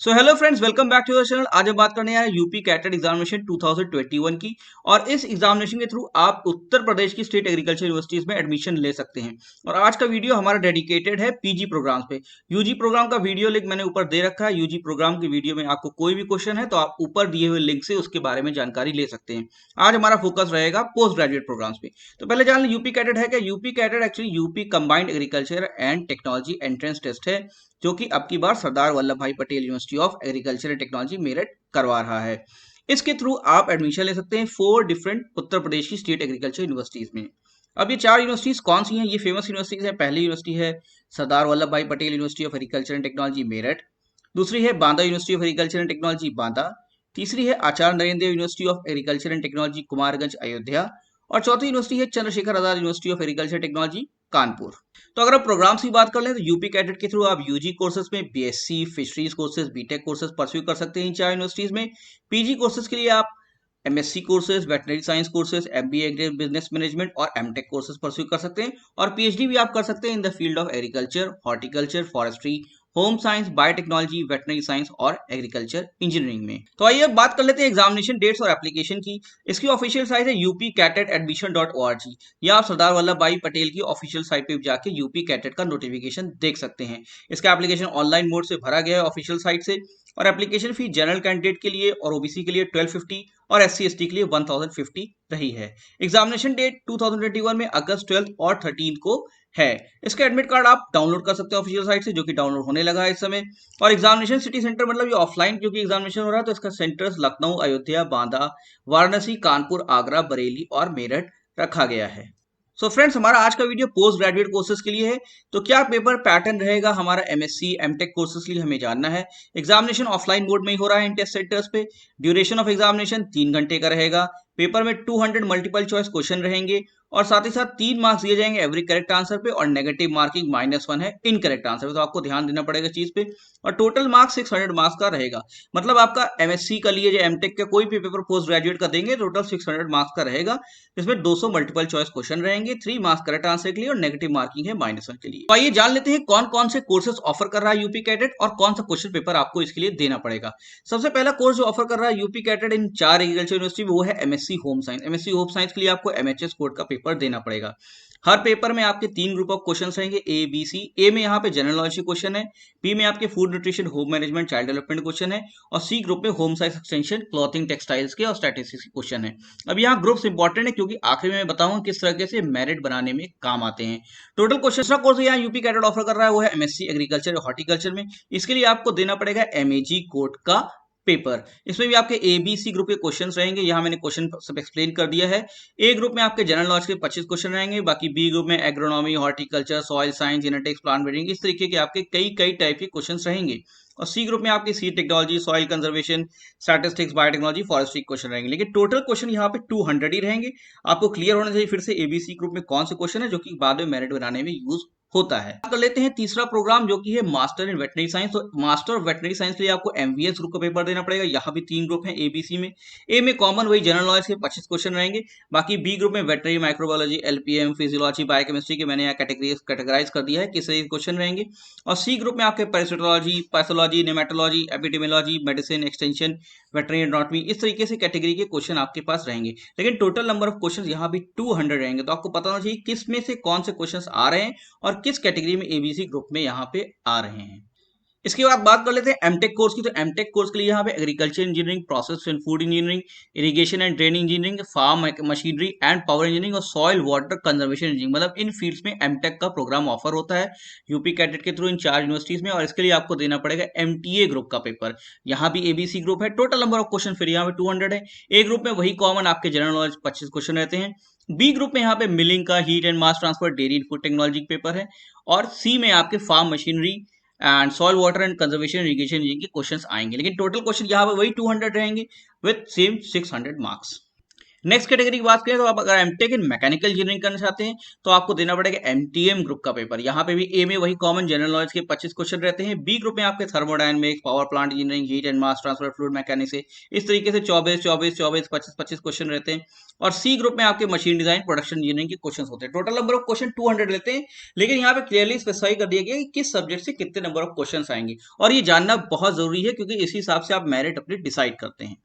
So hello friends, welcome back to our channel. आज हम बात करने हैं यूपी कैटेट एग्जामिनेशन 2021 की। और इस एग्जामिनेशन के थ्रू आप उत्तर प्रदेश की स्टेट एग्रीकल्चर यूनिवर्सिटीज में एडमिशन ले सकते हैं। और आज का वीडियो हमारा डेडिकेटेड है पीजी प्रोग्राम्स पे। यूजी प्रोग्राम का वीडियो लिंक मैंने ऊपर दे रखा है। यूजी प्रोग्राम की वीडियो में आपको कोई भी क्वेश्चन है तो आप ऊपर दिए हुए लिंक से उसके बारे में जानकारी ले सकते हैं। आज हमारा फोकस रहेगा पोस्ट ग्रेजुएट प्रोग्राम्स पे। तो पहले जान लें यूपी कैटेट है क्या। UP CATET actually UP combined agriculture and technology entrance test है, जो कि अब की बार Sardar Vallabh Bhai Patel university of agriculture and technology Meerut करवा रहा है। इसके थ्रू आप एडमिशन ले सकते हैं 4 डिफरेंट उत्तर प्रदेश की स्टेट एग्रीकल्चर यूनिवर्सिटीज में। अब ये 4 यूनिवर्सिटीज कौन सी हैं? ये फेमस यूनिवर्सिटीज हैं। पहली यूनिवर्सिटी है Sardar Vallabh Bhai Patel university of agriculture and technology Meerut. दूसरी है Banda university of agriculture and technology Banda. तीसरी है Acharya Narendra university of agriculture and technology Kumarganj Ayodhya. और चौथी यूनिवर्सिटी है Chandrashekhar Azad university of agriculture technology Kanpur. तो अगर आप प्रोग्राम्स की बात कर लें तो यूपी कैडेट के थ्रू आप यूजी कोर्सेज में BSc fisheries courses BTech courses pursue कर सकते हैं इन 4 यूनिवर्सिटीज में। पीजी कोर्सेज के लिए आप MSc courses, veterinary science courses, MBA agri business management और एमटेक कोर्सेज परस्यू कर सकते हैं। और पीएचडी भी आप कर सकते हैं in the field of agriculture, horticulture, forestry, home science, biotechnology, veterinary science और एग्रीकल्चर इंजीनियरिंग में। तो आइए अब बात कर लेते हैं एग्जामिनेशन डेट्स और एप्लीकेशन की। इसकी ऑफिशियल साइट है upcatetadmission.org। या आप सरदार वल्लभ भाई पटेल की ऑफिशियल साइट पे जाके यूपी कैटेट का नोटिफिकेशन देख सकते हैं। इसका एप्लीकेशन ऑनलाइन मोड से भरा गया है ऑफिशियल साइट से। और एप्लीकेशन फी जनरल कैंडिडेट के लिए और ओबीसी के लिए 1250 और एससी एसटी के लिए 1050 रही है। एग्जामिनेशन डेट 2021 में अगस्त 12 और 13 को है। इसका एडमिट कार्ड आप डाउनलोड कर सकते हैं ऑफिशियल साइट से, जो कि डाउनलोड होने लगा है इस समय। और एग्जामिनेशन सिटी सेंटर मतलब ये ऑफलाइन क्योंकि एग्जामिनेशन हो रहा है, तो इसका सेंटर्स लखनऊ, अयोध्या, बांदा, वाराणसी, कानपुर, आगरा, बरेली और मेरठ रखा गया है। सो फ्रेंड्स, हमारा आज का वीडियो पोस्ट ग्रेजुएट कोर्सेज के लिए है। तो क्या पेपर पैटर्न रहेगा हमारा एमएससी एमटेक कोर्सेज के लिए हमें जानना है। एग्जामिनेशन ऑफलाइन मोड में ही हो रहा है इन टेस्ट सेंटर्स पे। ड्यूरेशन ऑफ एग्जामिनेशन 3 घंटे का रहेगा। पेपर में 200 मल्टीपल चॉइस क्वेश्चन रहेंगे और साथ ही साथ 3 मार्क्स दिए जाएंगे एवरी करेक्ट आंसर पे और नेगेटिव मार्किंग -1 है इनकरेक्ट आंसर पे। तो आपको ध्यान देना पड़ेगा चीज पे। और टोटल मार्क्स 600 मार्क्स का रहेगा। मतलब आपका एमएससी का लिए या एमटेक का कोई भी पेपर पोस्ट ग्रेजुएट का देंगे टोटल 600 मार्क्स का रहेगा, जिसमें 200 मल्टीपल चॉइस क्वेश्चन रहेंगे, 3 मार्क्स करेक्ट आंसर के लिए और नेगेटिव मार्किंग है -1 के लिए। तो आइए जान लेते हैं कौन कौन से कोर्सेज ऑफर कर रहा है यूपी कैडेट और कौन सा क्वेश्चन पेपर आपको इसके लिए देना पड़ेगा। सबसे पहला कोर्स जो ऑफर कर रहा है यूपी कैडेट इन 4 एग्रीकल्चर यूनिवर्सिटी में वो है MSc home science. MSc home science के लिए आपको एमएचएस कोड का पेपर देना पड़ेगा। हर पेपर में आपके 3 ग्रुप ऑफ क्वेश्चंस रहेंगे ए बी सी। ए में यहाँ पे जनरल नॉलेज के क्वेश्चन है, बी में आपके food nutrition, home management, child development question है और सी ग्रुप में home science extension, clothing, textiles के और स्टैटिस्टिक्स के क्वेश्चन है। अब यहाँ ग्रुप्स इंपॉर्टेंट है क्योंकि आखिर में मैं बताऊंगा किस तरह से मेरिट बनाने में काम आते हैं। टोटल क्वेश्चन कोर्स यहाँ यूपी कैडेट ऑफर कर रहा है वो है एमएससी एग्रीकल्चर और हॉर्टिकल्चर में। इसके लिए आपको देना पड़ेगा एमएजी कोड का पेपर। इसमें भी आपके ए बी सी ग्रुप के क्वेश्चंस रहेंगे। यहाँ मैंने क्वेश्चन सब एक्सप्लेन कर दिया है। ए ग्रुप में आपके जनरल नॉलेज के 25 क्वेश्चन रहेंगे। बाकी बी ग्रुप में agronomy, horticulture, soil science, genetics, plant breeding, इस तरीके के आपके कई टाइप के क्वेश्चंस रहेंगे। और सी ग्रुप में आपकी seed technology, soil conservation, statistics, biotechnology, forestry question रहेंगे। लेकिन टोटल क्वेश्चन यहाँ पे 200 ही रहेंगे। आपको क्लियर होना चाहिए फिर से एबीसी ग्रुप में कौन से क्वेश्चन है जो कि बाद में मेरिट बनाने में यूज होता है। कर लेते हैं तीसरा प्रोग्राम जो कि है मास्टर इन वेटनरी साइंस। तो मास्टर ऑफ वेटनरी साइंस के लिए आपको एमवीएस ग्रुप का पेपर देना पड़ेगा। यहाँ भी 3 ग्रुप हैं एबीसी में। ए में कॉमन वही जनरल नॉलेज के 25 क्वेश्चन रहेंगे। बाकी बी ग्रुप में veterinary, microbiology, LPM, physiology, biochemistry के मैंने यहाँ कैटेगराइज कर दिया है किस तरह के क्वेश्चन रहेंगे। और सी ग्रुप में आपके parasitology, pathology, nematology, epidemiology, medicine, extension, veterinary anatomy, इस तरीके से कैटेगरी के क्वेश्चन आपके पास रहेंगे। लेकिन टोटल नंबर ऑफ क्वेश्चन यहाँ भी 200 रहेंगे। तो आपको पता होना चाहिए किस में से कौन से क्वेश्चन आ रहे हैं और किस कैटेगरी में एबीसी ग्रुप में यहाँ पे आ रहे हैं। इसके बाद बात कर लेते हैं एमटेक कोर्स की। तो एमटेक कोर्स के लिए यहाँ पे agriculture engineering, process and food engineering, irrigation and drain engineering, farm machinery and power engineering और सॉइल वाटर कंजर्वेशन इंजीनियरिंग, मतलब इन फील्ड्स में एमटेक का प्रोग्राम ऑफर होता है यूपी कैडेट के थ्रू इन 4 यूनिवर्सिटीज में। और इसके लिए आपको देना पड़ेगा एमटीए ग्रुप का पेपर। यहाँ भी एबीसी ग्रुप है। टोटल नंबर ऑफ क्वेश्चन फिर यहाँ पे 200 है। ए ग्रुप में वही कॉमन आपके जनरल नॉलेज 25 क्वेश्चन रहते हैं। बी ग्रुप में यहाँ पे मिलिंग का, heat and mass transfer, dairy and food technology paper है। और सी में आपके farm machinery and soil water and conservation irrigation के क्वेश्चंस आएंगे। लेकिन टोटल क्वेश्चन यहाँ पे वही 200 रहेंगे with same 600 marks. Next category की बात करें तो आप अगर एमटेक इन मैकेनिकल इंजीनियरिंग करना चाहते हैं तो आपको देना पड़ेगा एमटीएम ग्रुप का पेपर। यहाँ पे भी ए में वही कॉमन जनरल नॉलेज के 25 क्वेश्चन रहते हैं। बी ग्रुप में आपके thermodynamics, power plant engineering, heat and mass transfer, fluid mechanics से इस तरीके से 24 24 24 25 25 क्वेश्चन रहते हैं। और सी ग्रुप में आपके मशीन डिजाइन, प्रोडक्शन इंजीनियरिंग के क्वेश्चन होते हैं। टोटल नंबर ऑफ क्वेश्चन 200 लेते हैं, लेकिन यहाँ पे क्लियरली स्पेसिफाई कर दिया गया कि किस सब्जेक्ट से कितने नंबर ऑफ क्वेश्चन आएंगे, और ये जानना बहुत जरूरी है क्योंकि इसी हिसाब से आप मेरिट अपनी डिसाइड करते हैं।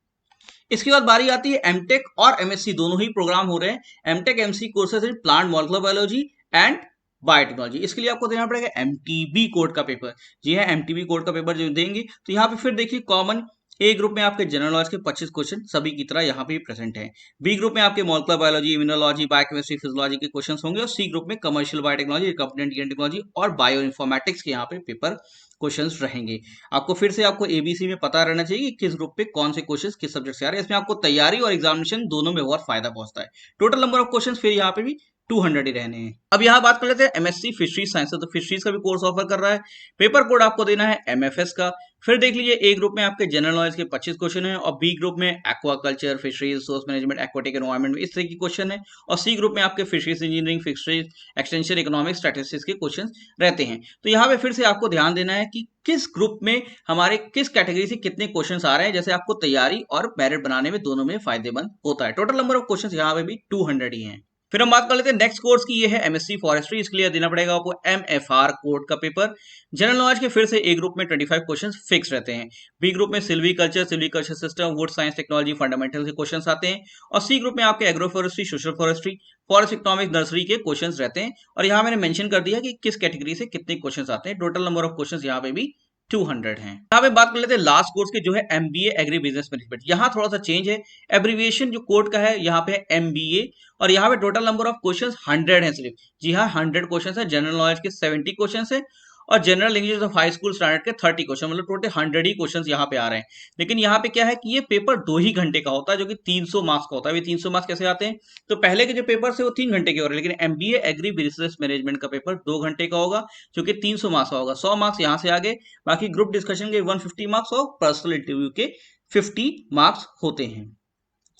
इसके बाद बारी आती है एमटेक और एमएससी, दोनों ही प्रोग्राम हो रहे हैं। MTech MSc courses in plant molecular biology and biotechnology. इसके लिए आपको देना पड़ेगा एमटीबी कोड का पेपर। जी है, एमटीबी कोड का पेपर जो देंगे तो यहाँ पे फिर देखिए कॉमन ए ग्रुप में आपके जनरल नॉलेज के 25 क्वेश्चन सभी की तरह यहाँ पे प्रेजेंट है। बी ग्रुप में आपके molecular biology, immunology, biochemistry, physiology के क्वेश्चंस होंगे। और सी ग्रुप में कमर्शियल बायोटेक्नोलॉजी, रिकम्बिनेंट टेक्नोलॉजी और बायो इन्फॉर्मेटिक्स के यहाँ पे पेपर क्वेश्चंस रहेंगे। आपको फिर से आपको एबीसी में पता रहना चाहिए कि किस ग्रुप पे कौन से क्वेश्चंस किस सब्जेक्ट से आ रहे हैं। इसमें आपको तैयारी और एग्जामिनेशन दोनों में बहुत फायदा पहुंचता है। टोटल नंबर ऑफ क्वेश्चंस फिर यहाँ पे भी 200 ही रहने हैं। अब यहाँ बात कर लेते हैं एमएससी फिशरीज साइंस, तो फिशरीज का भी कोर्स ऑफर कर रहा है। पेपर कोड आपको देना है एमएफएस का। फिर देख लीजिए ए ग्रुप में आपके जनरल नॉलेज के 25 क्वेश्चन है, और बी ग्रुप में aquaculture, fisheries, resource management, aquatic environment में इस तरह की क्वेश्चन है। और सी ग्रुप में आपके fisheries engineering, fisheries extension, economics, statistics के क्वेश्चन रहते हैं। तो यहाँ पे फिर से आपको ध्यान देना है कि किस ग्रुप में हमारे किस कैटेगरी से कितने क्वेश्चंस आ रहे हैं, जैसे आपको तैयारी और मेरिट बनाने में दोनों में फायदेमंद होता है। टोटल नंबर ऑफ क्वेश्चंस यहाँ पे भी 200 ही हैं। फिर हम बात कर लेते हैं नेक्स्ट कोर्स की, ये है एमएससी फॉरेस्ट्री। इसके लिए देना पड़ेगा आपको एमएफआर कोड का पेपर। जनरल नॉलेज के फिर से ए ग्रुप में 25 क्वेश्चंस फिक्स रहते हैं। बी ग्रुप में silviculture system, would science technology, fundamental के क्वेश्चंस आते हैं। और सी ग्रुप में आपके agro forestry, social forestry, forest economics, nursery के क्वेश्चंस रहते हैं। और यहाँ मैंने मेंशन कर दिया कि किस कैटेगरी से कितने क्वेश्चंस आते हैं। टोटल नंबर ऑफ क्वेश्चंस यहाँ पे भी 200 हैं। यहाँ पे बात कर लेते हैं लास्ट कोर्स के, जो है एमबीए एग्री बिजनेस मैनेजमेंट। यहाँ थोड़ा सा चेंज है, एब्रीविएशन जो कोड का है यहाँ पे है एमबीए, और यहाँ पे टोटल नंबर ऑफ क्वेश्चंस 100 है सिर्फ। जी हाँ, 100 क्वेश्चंस है। जनरल नॉलेज के 70 क्वेश्चंस है, और general English of high school standard के 30 क्वेश्चन, मतलब टोटल 100 ही क्वेश्चंस यहाँ पे आ रहे हैं। लेकिन यहाँ पे क्या है कि ये पेपर 2 ही घंटे का होता है, जो कि 300 मार्क्स का होता है। ये 300 मार्क्स कैसे आते हैं, तो पहले के जो पेपर से वो 3 घंटे के हो रहे हैं, लेकिन एमबीए एग्री बिजनेस मैनेजमेंट का पेपर 2 घंटे का होगा, जो कि 300 मार्क्स का होगा। 100 मार्क्स यहाँ से आगे, बाकी ग्रुप डिस्कशन के 150 मार्क्स और पर्सनल इंटरव्यू के 50 मार्क्स होते हैं।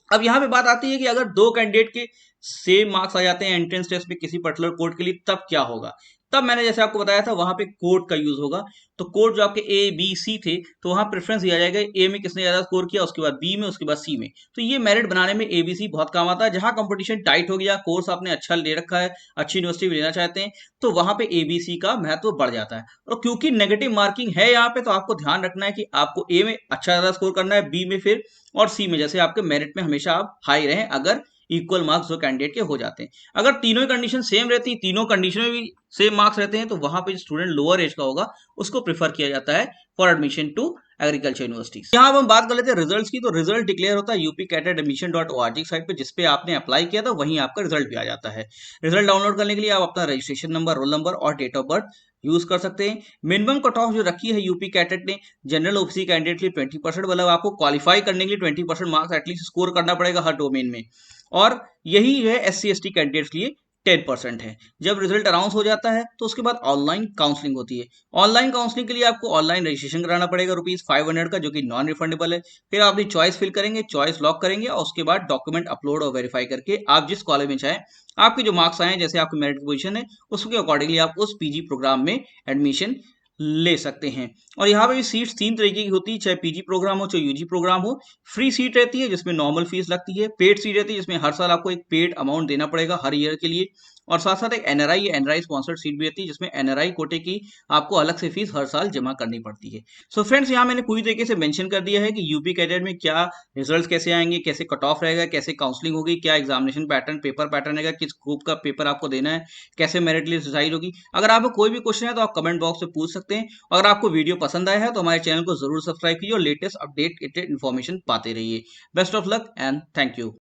अब यहाँ पे बात आती है कि अगर 2 कैंडिडेट के सेम मार्क्स आ जाते हैं एंट्रेंस टेस्ट में किसी पर्टिकुलर कोड के लिए, तब क्या होगा। तब मैंने जैसे आपको बताया था वहां पे कोड का यूज होगा। तो कोड जो आपके ए बी सी थे, तो वहां प्रेफरेंस दिया जाएगा ए में किसने ज्यादा स्कोर किया, उसके बाद बी में, उसके बाद सी में। तो ये मेरिट बनाने में एबीसी बहुत काम आता है। जहां कंपटीशन टाइट हो गया, कोर्स आपने अच्छा ले रखा है, अच्छी यूनिवर्सिटी में लेना चाहते हैं, तो वहां पे एबीसी का महत्व बढ़ जाता है। और क्योंकि नेगेटिव मार्किंग है यहाँ पे, तो आपको ध्यान रखना है कि आपको ए में अच्छा ज्यादा स्कोर करना है, बी में फिर, और सी में जैसे आपके मेरिट में हमेशा आप हाई रहें अगर इक्वल मार्क्स जो कैंडिडेट के हो जाते हैं। अगर तीनों ही कंडीशन सेम रहती है, तीनों कंडीशन में भी सेम मार्क्स रहते हैं, तो वहां पे स्टूडेंट लोअर एज का होगा उसको प्रेफर किया जाता है for admission to agriculture universities. यहाँ अब हम बात कर लेते हैं रिजल्ट्स की। तो रिजल्ट डिक्लेयर होता है upcatetadmission.org साइट पे, जिसपे आपने अप्लाई किया था वहीं आपका रिजल्ट भी आ जाता है। रिजल्ट डाउनलोड करने के लिए आप अपना रजिस्ट्रेशन नंबर, रोल नंबर और डेट ऑफ बर्थ यूज कर सकते हैं। मिनिमम कट ऑफ जो रखी है यूपी कैटेट ने जनरल ओबीसी कैंडिडेट के लिए 20%, मतलब आपको क्वालिफाई करने के लिए 20% मार्क्स एटलीस्ट स्कोर करना पड़ेगा हर डोमेन में, और यही है SC ST कैंडिडेट्स के लिए 10% है। जब रिजल्ट अनाउंस हो जाता है तो उसके बाद ऑनलाइन काउंसलिंग होती है। ऑनलाइन काउंसलिंग के लिए आपको ऑनलाइन रजिस्ट्रेशन कराना पड़ेगा ₹500 का, जो कि नॉन रिफंडेबल है। फिर आप अपनी चॉइस फिल करेंगे, चॉइस लॉक करेंगे, और उसके बाद डॉक्यूमेंट अपलोड और वेरीफाई करके आप जिस कॉलेज में चाहें, आपके जो मार्क्स आए, जैसे आपकी मेरिट पोजीशन है, उसके अकॉर्डिंगली आप उस पीजी प्रोग्राम में एडमिशन ले सकते हैं। और यहाँ पे भी सीट्स 3 तरीके की होती है, चाहे पीजी प्रोग्राम हो, चाहे यूजी प्रोग्राम हो। फ्री सीट रहती है जिसमें नॉर्मल फीस लगती है, पेड सीट रहती है जिसमें हर साल आपको एक पेड अमाउंट देना पड़ेगा हर ईयर के लिए, और साथ साथ एक एनआरआई स्पॉन्सर्ड सीट भी रहती है जिसमें एनआरआई कोटे की आपको अलग से फीस हर साल जमा करनी पड़ती है। सो फ्रेंड्स, यहाँ मैंने पूरी तरीके से मेंशन कर दिया है कि यूपी कैडेट में क्या रिजल्ट्स कैसे आएंगे, कैसे कट ऑफ रहेगा, कैसे काउंसलिंग होगी, क्या एग्जामिनेशन पैटर्न, पेपर पैटर्न रहेगा, किस ग्रुप का पेपर आपको देना है, कैसे मेरिट लिस्ट डिसाइड होगी। अगर आपको कोई भी क्वेश्चन है तो आप कमेंट बॉक्स में पूछ सकते हैं। अगर आपको वीडियो पसंद आया है तो हमारे चैनल को जरूर सब्सक्राइब कीजिए और लेटेस्ट अपडेट इन्फॉर्मेशन पाते रहिए। Best of luck and thank you.